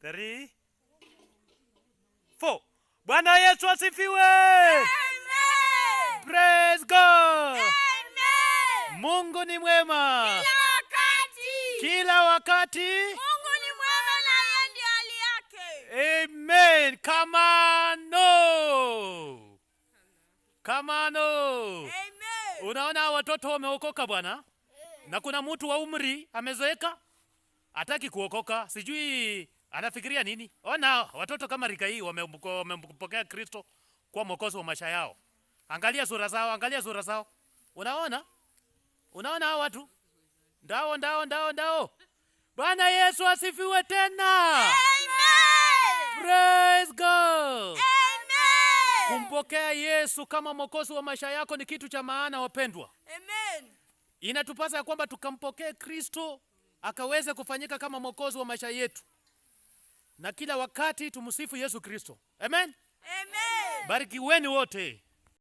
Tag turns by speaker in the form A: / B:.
A: 3, 4. Bwana Yesu asifiwe.
B: Amen.
A: Praise God.
B: Amen.
A: Mungu ni mwema.
B: Kila wakati.
A: Mungu
B: ni mwema na yeye ndiye hali yake.
A: Amen. Come on. No. Come on. No.
B: Amen.
A: Unaona watoto wameokoka bwana? Na kuna mtu wa umri amezoeka hataki kuokoka, sijui anafikiria nini. Ona watoto kama rika hii wamempokea Kristo kwa mwokozi wa maisha yao. Angalia sura zao, angalia sura zao. Unaona? Unaona hao watu? Ndao. Bwana Yesu asifiwe tena.
B: Amen.
A: Praise God.
B: Amen.
A: Kumpokea Yesu kama mwokozi wa maisha yako ni kitu cha maana wapendwa.
B: Amen.
A: Inatupasa ya kwamba tukampokee Kristo akaweze kufanyika kama mwokozi wa maisha yetu. Na kila wakati tumsifu Yesu Kristo. Amen.
B: Amen.
A: Barikiweni wote.